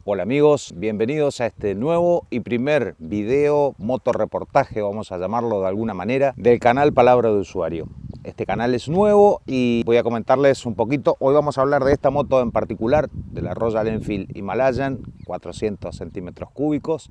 Hola amigos, bienvenidos a este nuevo y primer video motorreportaje, vamos a llamarlo de alguna manera, del canal Palabra de Usuario. Este canal es nuevo y voy a comentarles un poquito. Hoy vamos a hablar de esta moto en particular, de la Royal Enfield Himalayan, 400 centímetros cúbicos.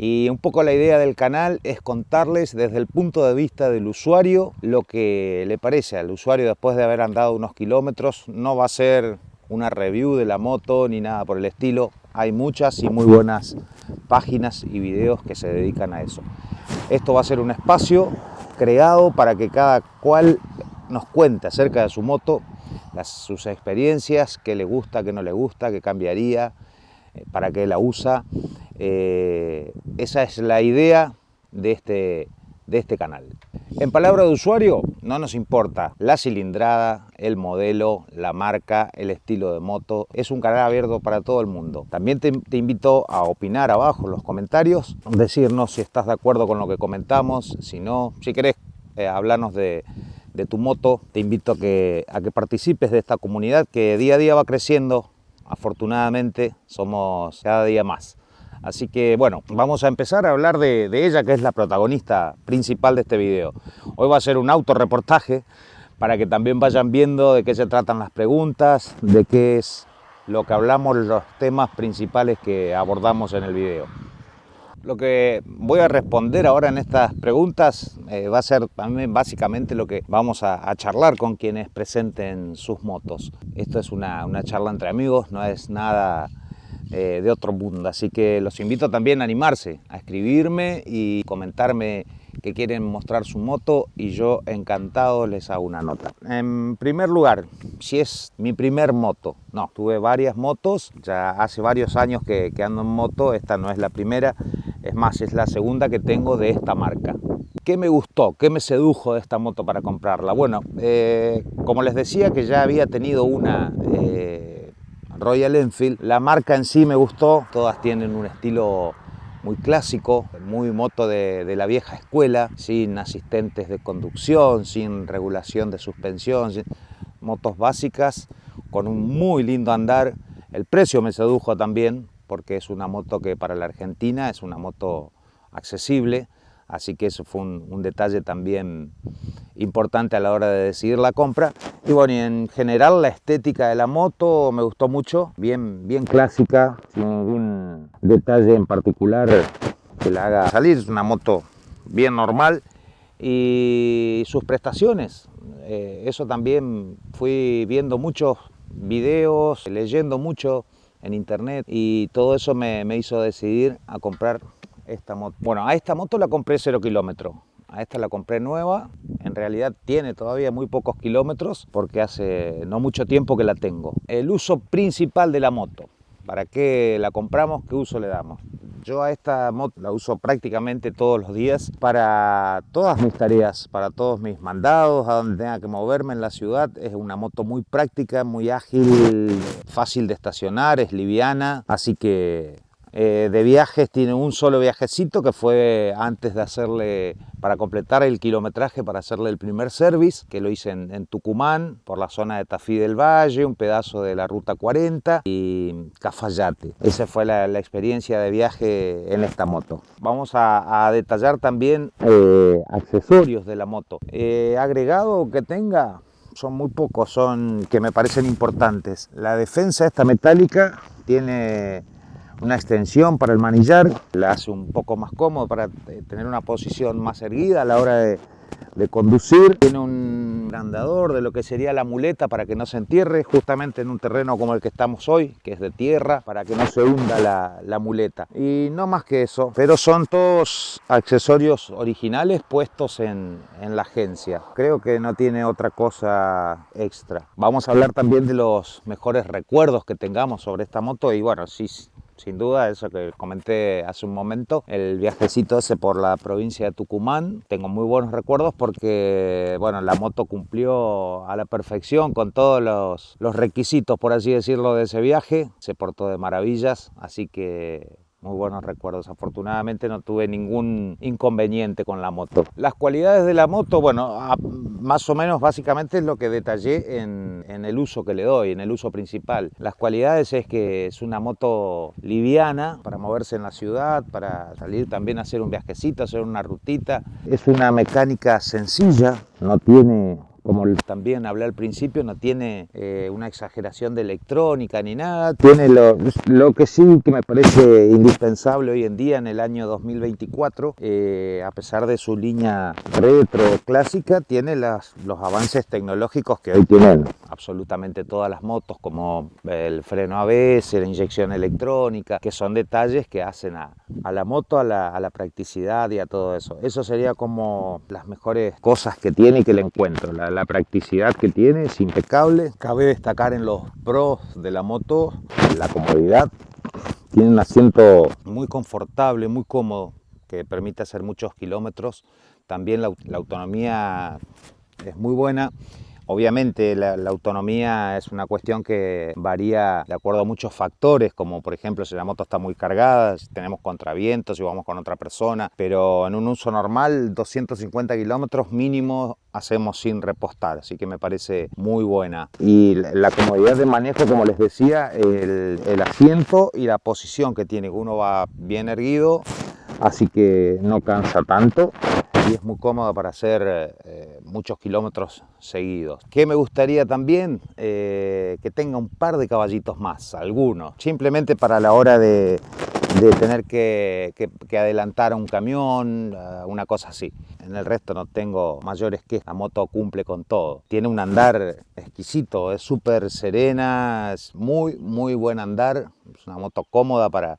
Y un poco la idea del canal es contarles desde el punto de vista del usuario lo que le parece al usuario después de haber andado unos kilómetros. No va a ser una review de la moto ni nada por el estilo. Hay muchas y muy buenas páginas y videos que se dedican a eso. Esto va a ser un espacio creado para que cada cual nos cuente acerca de su moto, sus experiencias, qué le gusta, qué no le gusta, qué cambiaría, para qué la usa. Esa es la idea de este canal. En Palabra de Usuario no nos importa la cilindrada, el modelo, la marca, el estilo de moto. Es un canal abierto para todo el mundo. También te invito a opinar abajo en los comentarios, decirnos si estás de acuerdo con lo que comentamos, si no, si querés hablarnos de tu moto. Te invito a que participes de esta comunidad que día a día va creciendo. Afortunadamente somos cada día más. Así que bueno, vamos a empezar a hablar de ella, que es la protagonista principal de este video. Hoy va a ser un autorreportaje para que también vayan viendo de qué se tratan las preguntas, de qué es lo que hablamos, los temas principales que abordamos en el video. Lo que voy a responder ahora en estas preguntas va a ser también básicamente lo que vamos a charlar con quienes presenten sus motos. Esto es una charla entre amigos, no es nada de otro mundo, así que los invito también a animarse, a escribirme y comentarme que quieren mostrar su moto y yo encantado les hago una nota. En primer lugar, si es mi primer moto, no, tuve varias motos, ya hace varios años que ando en moto, esta no es la primera, es más, es la segunda que tengo de esta marca. ¿Qué me gustó? ¿Qué me sedujo de esta moto para comprarla? Bueno, como les decía que ya había tenido una Royal Enfield, la marca en sí me gustó, todas tienen un estilo muy clásico, muy moto de la vieja escuela, sin asistentes de conducción, sin regulación de suspensión, motos básicas con un muy lindo andar. El precio me sedujo también porque es una moto que para la Argentina es una moto accesible, así que eso fue un detalle también importante a la hora de decidir la compra. Y bueno, y en general la estética de la moto me gustó mucho, bien clásica, sin ningún detalle en particular que la haga salir. Es una moto bien normal y sus prestaciones, eso también fui viendo muchos videos, leyendo mucho en internet y todo eso me hizo decidir a comprar esta moto. Bueno, a esta moto la compré 0 kilómetros. A esta la compré nueva, en realidad tiene todavía muy pocos kilómetros porque hace no mucho tiempo que la tengo. El uso principal de la moto, ¿para qué la compramos? ¿Qué uso le damos? Yo a esta moto la uso prácticamente todos los días para todas mis tareas, para todos mis mandados, a donde tenga que moverme en la ciudad. Es una moto muy práctica, muy ágil, fácil de estacionar, es liviana, así que de viajes tiene un solo viajecito que fue antes de hacerle, para completar el kilometraje, para hacerle el primer service, que lo hice en Tucumán, por la zona de Tafí del Valle, un pedazo de la Ruta 40 y Cafayate. Esa fue la experiencia de viaje en esta moto. Vamos a detallar también accesorios de la moto. Agregado que tenga, son muy pocos, son que me parecen importantes. La defensa esta metálica tiene una extensión para el manillar, la hace un poco más cómodo para tener una posición más erguida a la hora de conducir. Tiene un andador de lo que sería la muleta para que no se entierre, justamente en un terreno como el que estamos hoy, que es de tierra, para que no se hunda la muleta. Y no más que eso, pero son todos accesorios originales puestos en la agencia. Creo que no tiene otra cosa extra. Vamos a hablar también de los mejores recuerdos que tengamos sobre esta moto y bueno, sí, sin duda, eso que comenté hace un momento, el viajecito ese por la provincia de Tucumán, tengo muy buenos recuerdos porque, bueno, la moto cumplió a la perfección con todos los requisitos, por así decirlo, de ese viaje, se portó de maravillas, así que muy buenos recuerdos. Afortunadamente no tuve ningún inconveniente con la moto. Las cualidades de la moto, bueno, más o menos básicamente es lo que detallé en el uso que le doy, en el uso principal. Las cualidades es que es una moto liviana para moverse en la ciudad, para salir también a hacer un viajecito, hacer una rutita. Es una mecánica sencilla, no tiene, como también hablé al principio, no tiene una exageración de electrónica ni nada. Tiene lo que sí que me parece indispensable hoy en día en el año 2024, a pesar de su línea retro clásica, tiene los avances tecnológicos que hoy tienen absolutamente todas las motos, como el freno ABS, la inyección electrónica, que son detalles que hacen a la moto, a la practicidad y a todo eso. Eso sería como las mejores cosas que tiene y que le encuentro. La practicidad que tiene es impecable. Cabe destacar en los pros de la moto la comodidad. Tiene un asiento muy confortable, muy cómodo, que permite hacer muchos kilómetros. También la autonomía es muy buena. Obviamente la autonomía es una cuestión que varía de acuerdo a muchos factores, como por ejemplo si la moto está muy cargada, si tenemos contravientos, si vamos con otra persona, pero en un uso normal 250 kilómetros mínimo hacemos sin repostar, así que me parece muy buena. Y la comodidad de manejo, como les decía, el asiento y la posición que tiene, uno va bien erguido, así que no cansa tanto. Y es muy cómodo para hacer muchos kilómetros seguidos. ¿Qué me gustaría también? Que tenga un par de caballitos más, algunos, simplemente para la hora de tener que adelantar a un camión, una cosa así. En el resto no tengo mayores que la moto cumple con todo. Tiene un andar exquisito, es súper serena, es muy buen andar, es una moto cómoda para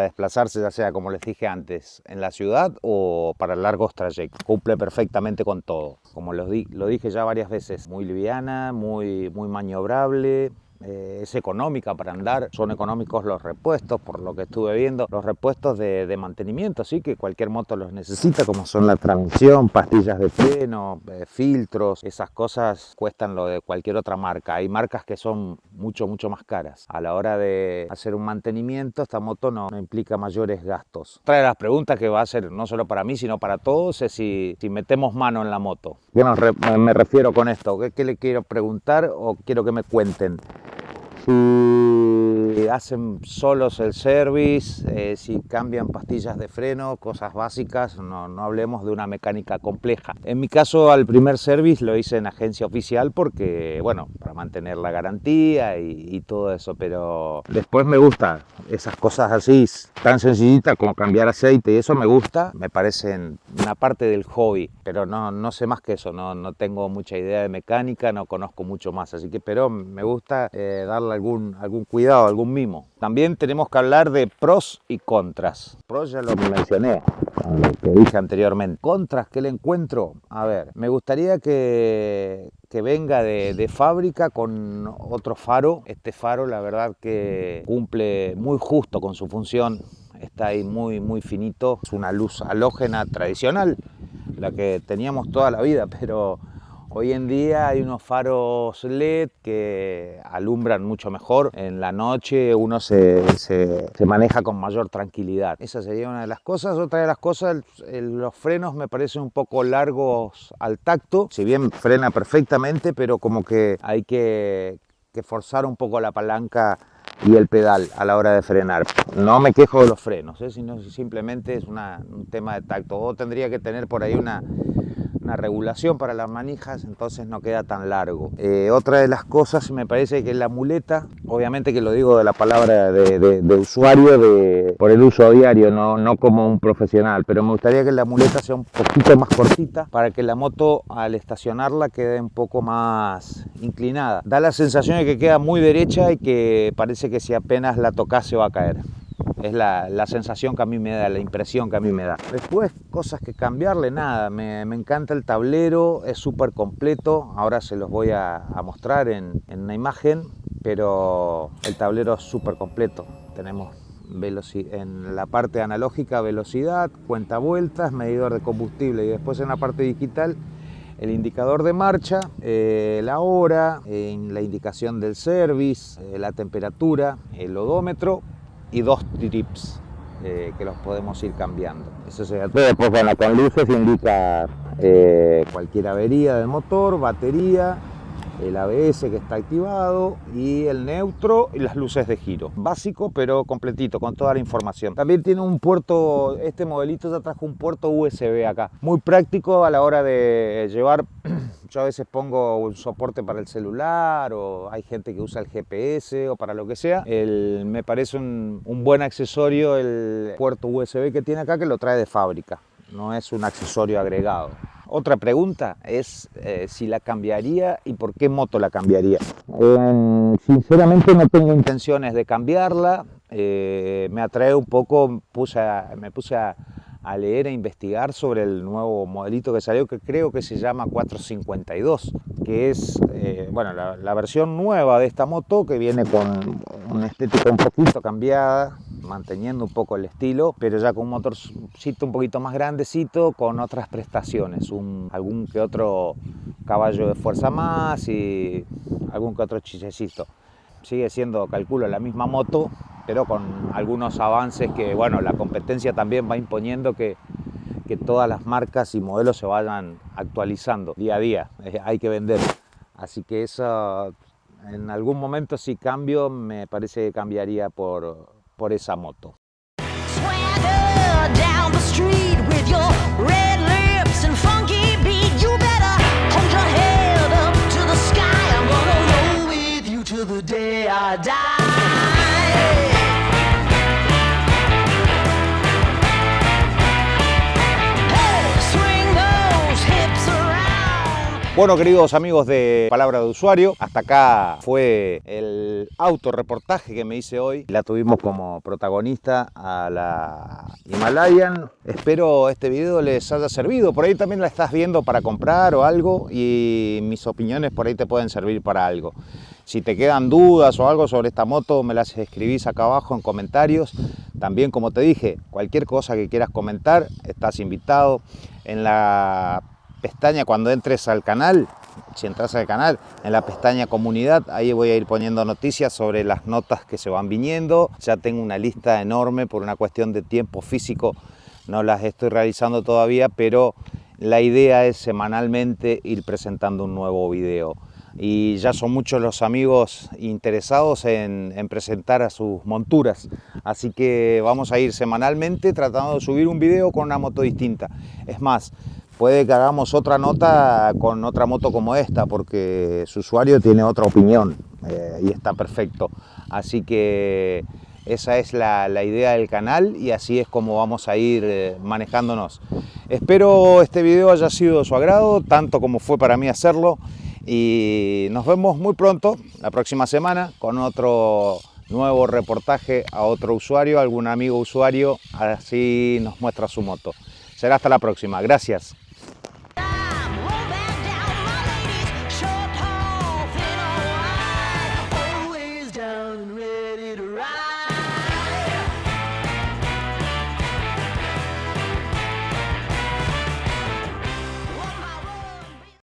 desplazarse, ya sea, como les dije antes, en la ciudad o para largos trayectos. Cumple perfectamente con todo. Como lo dije ya varias veces, muy liviana, muy maniobrable. Es económica para andar, son económicos los repuestos, por lo que estuve viendo, los repuestos de mantenimiento, sí, que cualquier moto los necesita, como son la transmisión, pastillas de freno, filtros, esas cosas cuestan lo de cualquier otra marca. Hay marcas que son mucho más caras. A la hora de hacer un mantenimiento, esta moto no implica mayores gastos. Otra de las preguntas que va a ser no solo para mí, sino para todos, es si metemos mano en la moto. ¿Qué me refiero con esto? ¿Qué le quiero preguntar o quiero que me cuenten? Si hacen solos el service, si cambian pastillas de freno, cosas básicas, no hablemos de una mecánica compleja. En mi caso, al primer service lo hice en agencia oficial porque, bueno, para mantener la garantía y todo eso, pero después me gusta esas cosas así, tan sencillitas como cambiar aceite y eso me gusta, me parecen una parte del hobby, pero no sé más que eso, no tengo mucha idea de mecánica, no conozco mucho más, así que, pero me gusta darle algún cuidado, algún mimo. También tenemos que hablar de pros y contras. Pros ya lo mencioné, lo que dije anteriormente. Contras, ¿qué le encuentro? A ver, me gustaría que venga de fábrica con otro faro. Este faro, la verdad que cumple muy justo con su función. Está ahí muy finito. Es una luz halógena tradicional, la que teníamos toda la vida, pero hoy en día hay unos faros LED que alumbran mucho mejor. En la noche uno se maneja con mayor tranquilidad. Esa sería una de las cosas. Otra de las cosas, los frenos me parecen un poco largos al tacto. Si bien frena perfectamente, pero como que hay que forzar un poco la palanca y el pedal a la hora de frenar. No me quejo de los frenos, sino simplemente es un tema de tacto. O tendría que tener por ahí una regulación para las manijas, entonces no queda tan largo. Otra de las cosas me parece que la muleta, obviamente que lo digo de la palabra de usuario, por el uso diario, no como un profesional, pero me gustaría que la muleta sea un poquito más cortita para que la moto al estacionarla quede un poco más inclinada. Da la sensación de que queda muy derecha y que parece que si apenas la tocas se va a caer. Es la sensación que a mí me da, la impresión que a mí me da. Después, cosas que cambiarle, nada. Me encanta el tablero, es súper completo. Ahora se los voy a mostrar en una imagen, pero el tablero es súper completo. Tenemos en la parte analógica velocidad, cuenta vueltas, medidor de combustible y después en la parte digital el indicador de marcha, la hora, la indicación del service, la temperatura, el odómetro y 2 trips. que los podemos ir cambiando. Eso sería todo. Después, bueno, con luces indica cualquier avería del motor, batería, el ABS que está activado y el neutro y las luces de giro. Básico pero completito con toda la información. También tiene un puerto, este modelito ya trajo un puerto USB acá. Muy práctico a la hora de llevar. Yo a veces pongo un soporte para el celular o hay gente que usa el GPS o para lo que sea. Me parece un buen accesorio el puerto USB que tiene acá, que lo trae de fábrica. No es un accesorio agregado. Otra pregunta es si la cambiaría y por qué moto la cambiaría. Sinceramente no tengo intenciones de cambiarla. Me atrae un poco, me puse a leer e investigar sobre el nuevo modelito que salió, que creo que se llama 452, que es bueno, la versión nueva de esta moto, que viene con una estética un poquito cambiada, manteniendo un poco el estilo, pero ya con un motorcito un poquito más grandecito, con otras prestaciones, algún que otro caballo de fuerza más y algún que otro chichecito. Sigue siendo, calculo, la misma moto, pero con algunos avances que, bueno, la competencia también va imponiendo que todas las marcas y modelos se vayan actualizando día a día. Hay que vender. Así que eso, en algún momento si cambio, me parece que cambiaría por esa moto. Bueno, queridos amigos de Palabra de Usuario, hasta acá fue el autorreportaje que me hice hoy. La tuvimos como protagonista a la Himalayan. Espero este video les haya servido. Por ahí también la estás viendo para comprar o algo y mis opiniones por ahí te pueden servir para algo. Si te quedan dudas o algo sobre esta moto, me las escribís acá abajo en comentarios. También, como te dije, cualquier cosa que quieras comentar, estás invitado. En la pestaña, cuando entres al canal, si entras al canal, en la pestaña comunidad, ahí voy a ir poniendo noticias sobre las notas que se van viniendo. Ya tengo una lista enorme, por una cuestión de tiempo físico no las estoy realizando todavía, pero la idea es semanalmente ir presentando un nuevo video. Y ya son muchos los amigos interesados en presentar a sus monturas, así que vamos a ir semanalmente tratando de subir un video con una moto distinta. Es más, puede que hagamos otra nota con otra moto como esta, porque su usuario tiene otra opinión y está perfecto. Así que esa es la idea del canal y así es como vamos a ir manejándonos. Espero este video haya sido de su agrado, tanto como fue para mí hacerlo. Y nos vemos muy pronto, la próxima semana, con otro nuevo reportaje a otro usuario, algún amigo usuario, así nos muestra su moto. Será hasta la próxima. Gracias. Ready to